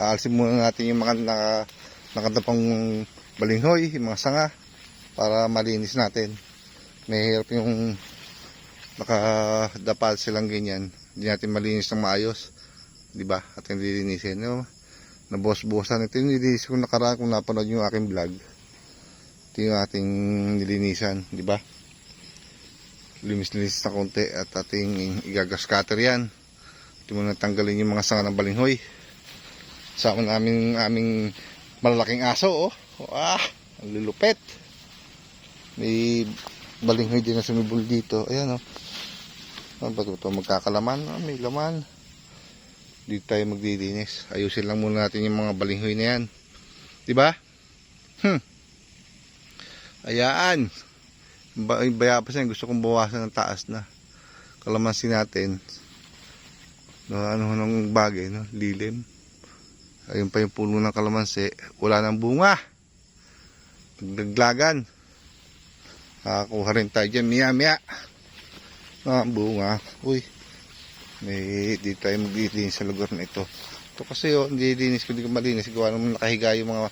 Aalsin muna natin yung mga nakatapang balinghoy, yung mga sanga, para malinis natin. Mahirap yung nakadapal silang ganyan, hindi natin malinis ng maayos, di ba? At hindi linisin, no? Nabuhos-buhosan. Ito yung nilinis ko nakaraan kung napanood yung aking vlog. Ito yung ating nilinisan, di ba? Linis-linis na konti at ating igagas-cutter yan. Ito muna tanggalin yung mga sanga ng balinghoy. Sama namin aming malalaking aso, oh. Ang lulupet. May balinghoy din na sumibol dito. Ayan, oh. Ano ba ito? Magkakalaman? May laman. Dito tayo maglilinis. Ayusin lang muna natin yung mga balinghoy na yan. Diba? Ayan. Bayapas yan. Gusto kong bawasan ng taas na. Kalamansi natin. No, ano nung bagay, no? Lilim. Ayun pa yung puno ng kalamansi. Wala nang bunga. Nagdaglagan. Nakakuha rin tayo dyan. Miya. Bunga. Uy. Dito tayo maglilinis sa lugar na ito. Ito kasi hindi linis ko, hindi ko malinis. Gawa naman nakahiga yung mga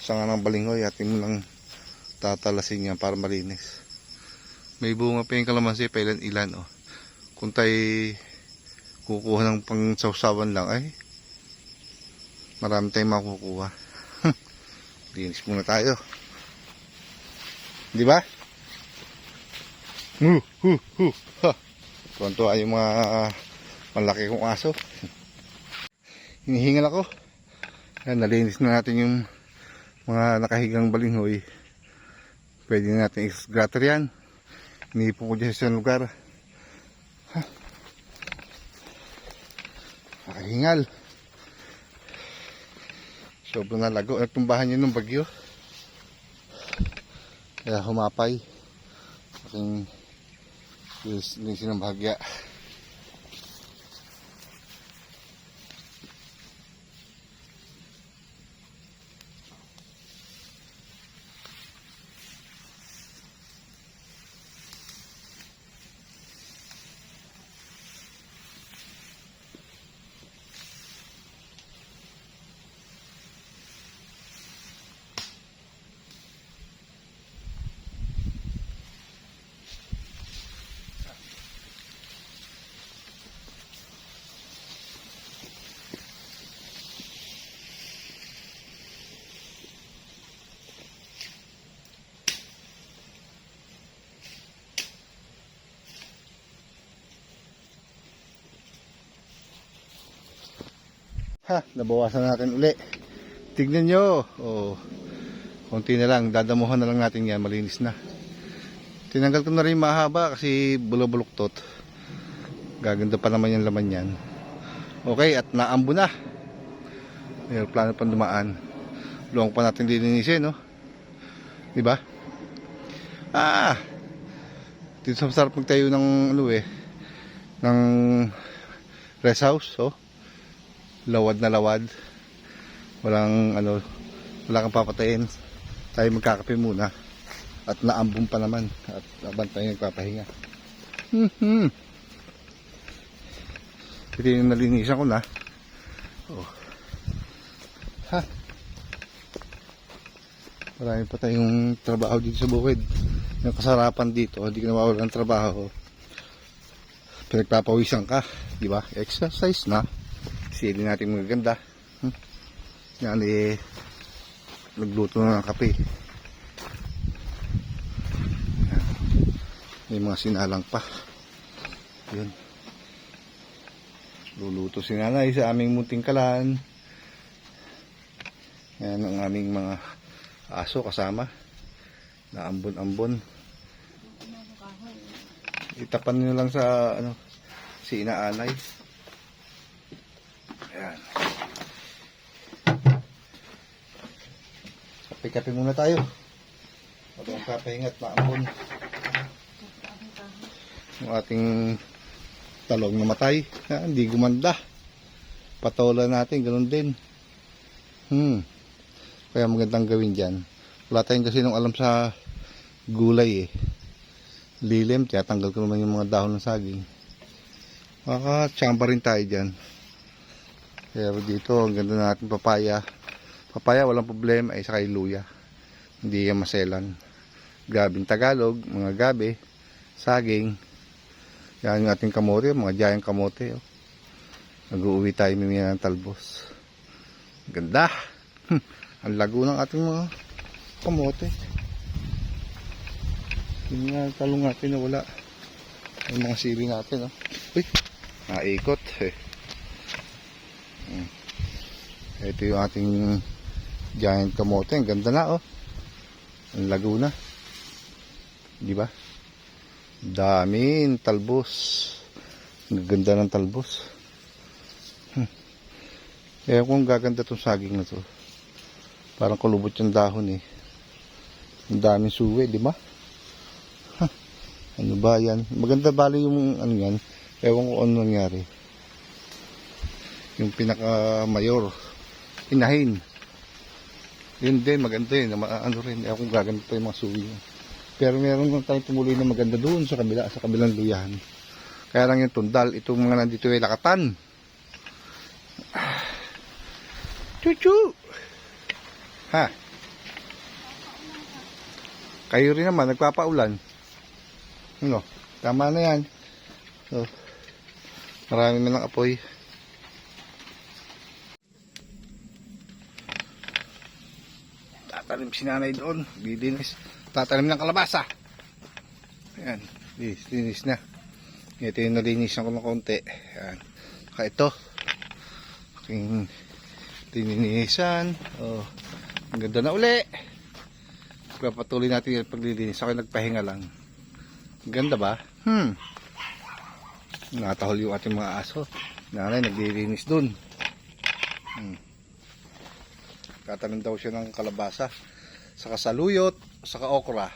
sanga ng balinghoy. Atin mo lang tatalasin yan para malinis. May bunga pa yung kalamansi, pa ilan. Kung tayo kukuha ng pang sausawan lang, ay marami tayong makukuha. Linis muna tayo. Di ba? Tuwan-tuwa yung mga malaki kong aso. Hinihingal ako. Yan, nalinis na natin yung mga nakahigang balinghoy. Pwede na natin i-scatter yan. Inipon ko dyan sa lugar. Nakahingal. Sobrang nalago. Tumbahan yun ng bagyo. Kaya humapay. Aking linisin ng bahagya. Nabawasan natin uli. Tignan nyo. Konti na lang. Dadamuhan na lang natin yan. Malinis na. Tinanggal ko na rin mahaba kasi bulabuluktot. Gaganda pa naman yung laman yan. Okay, at naambo na. May plano pang dumaan. Luwang pa natin lilinisin, no? Diba? Dito sa sarap magtayo ng ng rest house, lawad na lawad, wala kang papatayin. Tayo magkakape muna at naambon pa naman at abang tayo nagpapahinga. Ito yung nalinisan ko na. Marami pa tayong trabaho dito sa bukid. Yung kasarapan dito, hindi ka nawawala ng trabaho. Pinagpapawisan ka, di ba? Exercise na. Sili natin magaganda. Yan nagluto na ng kape. May mga sinalang pa. Yun. Luluto si nanay sa aming munting kalan. Yan ang aming mga aso kasama. Na ambon-ambon. Itapan nyo lang sa si inaanay. Ayan. Kape-kape muna tayo. Habang kapahingat na ambon. Yung ating talong namatay. Hindi gumanda. Patola natin, ganun din. Kaya magandang gawin dyan. Wala tayong kasi nung alam sa gulay lilim, tiyatanggal ko naman yung mga dahon ng saging. Tsamba rin tayo dyan. Pero dito, ang ganda natin papaya. Papaya, walang problema. Ay, saka yung luya. Hindi yan maselan. Gabing Tagalog, mga gabi, saging. Yan yung ating kamote, mga giant kamote. Oh. Nag-uuwi tayo mimina ng talbos. Ganda. Ang lago ng ating mga kamote. Yung nga talong natin na wala. Yung mga sili natin. Oh. Uy, naikot. Ito yung ating giant kamote. Ang ganda na oh. Ang lago na. Di ba? Daming talbos. Ang ganda ng talbos. Kaya kung gaganda tong saging na to. Parang kulubot yung dahon eh. Ang daming suwi, di ba? Ano ba yan? Maganda bali yung ano yan. Ewan ko ano nangyari. Yung pinaka mayor. Inahin. Yun din, maganda yun. Ano rin, ewan kung gaganda pa yung mga suwi niya. Pero meron lang tayong tumuloy na maganda doon sa kabila, sa kabilang luyahan. Kaya lang yung tundal, itong mga nandito ay lakatan. Chuchu! Ha? Kayo rin naman, nagpapaulan. Ano? Tama na yan. So, marami na lang apoy. Tatanim si nanay doon. Didinis. Tatanim ng kalabasa. Ayan. Linis na. Ito yung nalinisan ko ng konti. Ayan. Saka ito. Aking tininisan. Oh. Ang ganda na uli. Patuloy natin yung paglilinis. Ako nagpahinga lang. Ganda ba? Natahol yung ating mga aso. Nanay naglilinis dun. Tatanim daw siya ng kalabasa. Saka saluyot. Saka okra.